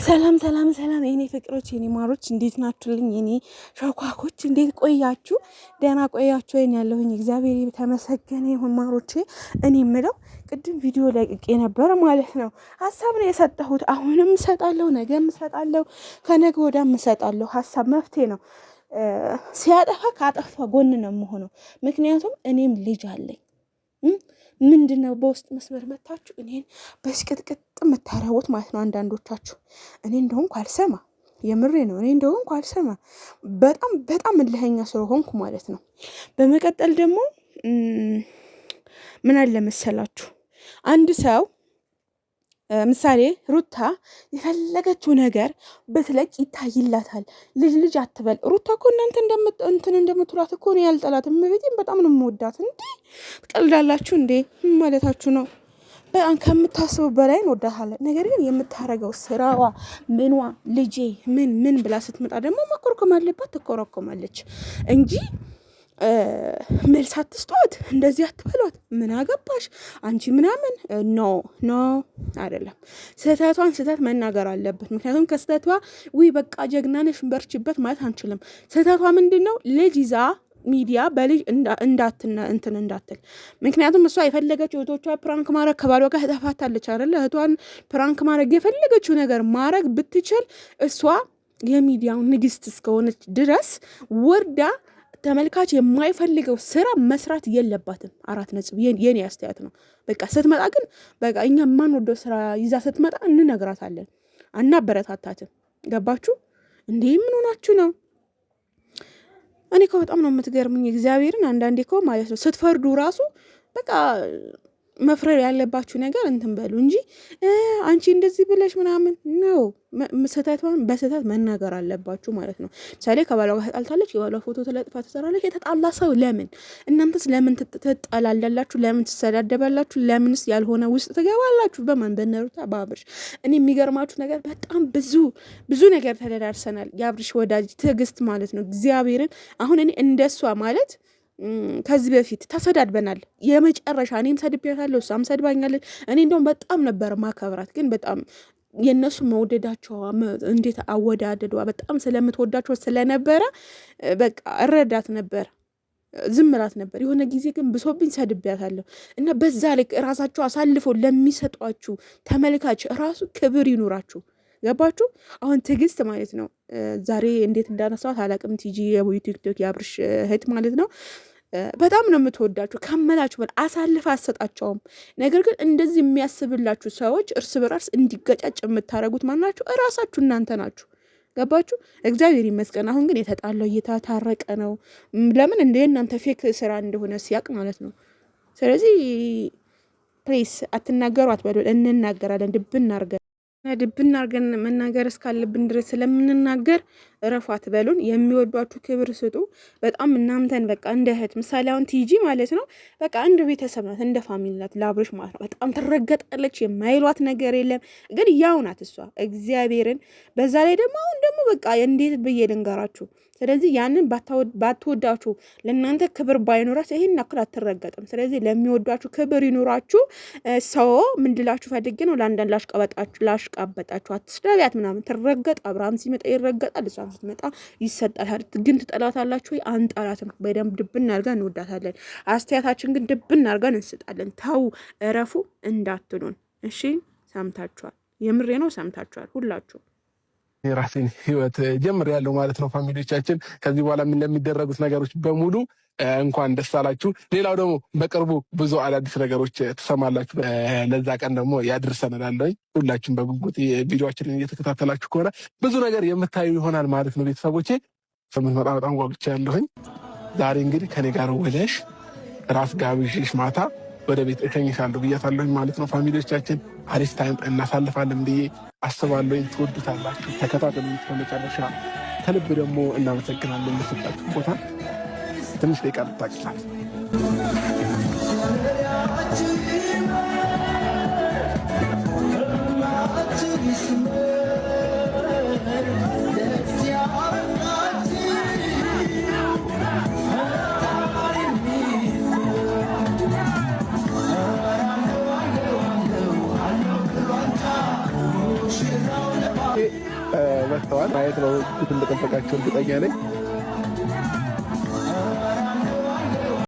ሰላም ሰላም ሰላም የኔ ፍቅሮች የኔ ማሮች እንዴት ናችሁልኝ? የኔ ሸኳኮች እንዴት ቆያችሁ? ደህና ቆያችሁ? ወይን ያለሁኝ እግዚአብሔር የተመሰገነ ይሁን ማሮቼ። እኔ የምለው ቅድም ቪዲዮ ለቅቄ ነበር ማለት ነው። ሀሳብ ነው የሰጠሁት። አሁንም እሰጣለሁ፣ ነገም እሰጣለሁ፣ ከነገ ወዲያም እሰጣለሁ። ሀሳብ መፍትሄ ነው። ሲያጠፋ ካጠፋ ጎን ነው የምሆነው። ምክንያቱም እኔም ልጅ አለኝ። ምንድነው በውስጥ መስመር መታችሁ እኔን በስቅጥቅጥ የምታረቡት ማለት ነው አንዳንዶቻችሁ። እኔ እንደሆንኩ አልሰማ፣ የምሬ ነው። እኔ እንደሆንኩ አልሰማ፣ በጣም እልኸኛ ስለሆንኩ ማለት ነው። በመቀጠል ደግሞ ምን አለ መሰላችሁ፣ አንድ ሰው ምሳሌ ሩታ የፈለገችው ነገር በትለቅ ይታይላታል። ልጅ አትበል። ሩታ እኮ እናንተ እንደምትሏት እኮ ነው ያልጠላት። እመቤቴን በጣም ነው የምወዳት። እንዴ ትቀልዳላችሁ እንዴ? ማለታችሁ ነው። በጣም ከምታስበው በላይ እንወዳታለን። ነገር ግን የምታረገው ስራዋ ምንዋ ልጄ ምን ብላ ስትመጣ ደግሞ መኮርኮም አለባት። ትኮረኮማለች እንጂ መልስ አትስጧት፣ እንደዚህ አትበሏት፣ ምን አገባሽ አንቺ ምናምን። ኖ አይደለም። ስህተቷን ስህተት መናገር አለበት። ምክንያቱም ከስህተቷ በቃ ጀግናነሽ በርችበት ማለት አንችልም። ስህተቷ ምንድን ነው? ልጅ ይዛ ሚዲያ በልጅ እንዳትል። ምክንያቱም እሷ የፈለገችው እህቶቿ ፕራንክ ማድረግ ከባሏ ጋር ተፋታለች አይደለ? እህቷን ፕራንክ ማድረግ የፈለገችው ነገር ማድረግ ብትችል እሷ የሚዲያው ንግስት እስከሆነች ድረስ ወርዳ ተመልካች የማይፈልገው ስራ መስራት የለባትም። 4 ነጥብ የኔ አስተያየት ነው። በቃ ስትመጣ ግን በቃ እኛ የማንወደው ስራ ይዛ ስትመጣ እንነግራታለን፣ አናበረታታትም። ገባችሁ እንዴ? ምን ሆናችሁ ነው? እኔ እኮ በጣም ነው የምትገርሙኝ እግዚአብሔርን። አንዳንዴ እኮ ማለት ነው ስትፈርዱ ራሱ በቃ መፍረድ ያለባችሁ ነገር እንትን በሉ እንጂ አንቺ እንደዚህ ብለሽ ምናምን ነው። ስህተቷን በስህተት መናገር አለባችሁ ማለት ነው። ምሳሌ ከባሏ ጋር ተጣልታለች፣ የባሏ ፎቶ ተለጥፋ ትሰራለች። የተጣላ ሰው ለምን እናንተስ ለምን ትጠላላላችሁ? ለምን ትሰዳደባላችሁ? ለምንስ ያልሆነ ውስጥ ትገባላችሁ? በማን በነሩታ በአብርሽ። እኔ የሚገርማችሁ ነገር በጣም ብዙ ነገር ተደራርሰናል። የአብርሽ ወዳጅ ትዕግስት ማለት ነው እግዚአብሔርን። አሁን እኔ እንደሷ ማለት ከዚህ በፊት ተሰዳድበናል። የመጨረሻ እኔም ሰድቤያታለሁ፣ እሷም ሰድባኛለች። እኔ እንደውም በጣም ነበር ማከብራት፣ ግን በጣም የእነሱ መውደዳቸው እንዴት አወዳደዷ በጣም ስለምትወዳቸው ስለነበረ በቃ እረዳት ነበር፣ ዝም እላት ነበር። የሆነ ጊዜ ግን ብሶብኝ ሰድቤያታለሁ። እና በዛ ልክ ራሳቸው አሳልፈው ለሚሰጧችሁ ተመልካች ራሱ ክብር ይኑራችሁ። ገባችሁ? አሁን ትዕግስት ማለት ነው ዛሬ እንዴት እንዳነሳት አላቅም። ቲጂ የቲክቶክ የአብርሽ እህት ማለት ነው በጣም ነው የምትወዳችሁ ከመላችሁ በል አሳልፍ አሰጣቸውም። ነገር ግን እንደዚህ የሚያስብላችሁ ሰዎች እርስ በራስ እንዲገጫጭ የምታደርጉት ማናችሁ? እራሳችሁ እናንተ ናችሁ። ገባችሁ? እግዚአብሔር ይመስገን። አሁን ግን የተጣለው እየታረቀ ነው። ለምን እንደ እናንተ ፌክ ስራ እንደሆነ ሲያቅ ማለት ነው። ስለዚህ ፕሊስ አትናገሩ አትበሉ። እንናገራለን ድብን አርገን መናገር እስካለብን ድረስ ስለምንናገር እረፉ አትበሉን። የሚወዷችሁ ክብር ስጡ። በጣም እናንተን በቃ እንደ እህት ምሳሌ አሁን ቲጂ ማለት ነው በቃ እንደ ቤተሰብ ናት፣ እንደ ፋሚሊ ናት ለአብርሽ ማለት ነው። በጣም ትረገጣለች፣ የማይሏት ነገር የለም። ግን ያው ናት እሷ እግዚአብሔርን። በዛ ላይ ደግሞ አሁን ደግሞ በቃ እንዴት ብዬ ልንገራችሁ። ስለዚህ ያንን ባትወዳችሁ ለእናንተ ክብር ባይኖራችሁ ይሄን ያክል አትረገጥም። ስለዚህ ለሚወዷችሁ ክብር ይኖራችሁ። ሰው ምንድላችሁ ፈልጌ ነው ለአንዳንድ ላሽቃበጣችሁ አትስደቢያት ምናምን። ትረገጥ። አብርሃም ሲመጣ ይረገጣል፣ እሷም ስትመጣ ይሰጣታል። ግን ትጠላታላችሁ ወይ? አንጠላትም። በደንብ ድብን አድርገን እንወዳታለን። አስተያየታችን ግን ድብን አድርገን እንስጣለን። ተው እረፉ እንዳትሉን እሺ። ሰምታችኋል። የምሬ ነው። ሰምታችኋል ሁላችሁ። የራሴን ህይወት ጀምር ያለው ማለት ነው። ፋሚሊዎቻችን ከዚህ በኋላ ለሚደረጉት ነገሮች በሙሉ እንኳን ደስ አላችሁ። ሌላው ደግሞ በቅርቡ ብዙ አዳዲስ ነገሮች ትሰማላችሁ። ለዛ ቀን ደግሞ ያድርሰን እላለሁኝ። ሁላችሁም በጉጉት ቪዲዮችንን እየተከታተላችሁ ከሆነ ብዙ ነገር የምታዩ ይሆናል ማለት ነው። ቤተሰቦቼ ስምንት በጣም ጓጉቻ ያለሁኝ። ዛሬ እንግዲህ ከኔ ጋር ውለሽ ራስ ጋብዥሽ ማታ ወደ ቤት እሸኝሻለሁ ብያታለሁኝ ማለት ነው። ፋሚሊዎቻችን አሪፍ ታይም እናሳልፋለን ብዬ አስባለሁኝ። ትወዱታላችሁ። ተከታተሉ እስከ መጨረሻ። ከልብ ደግሞ እናመሰግናለን ለሰጣችሁ ቦታ። ትንሽ ደቂቃ ልታቅሳል። መጥተዋል። ማየት ነው ትልቅ ጠበቃቸው እርግጠኛ ነኝ።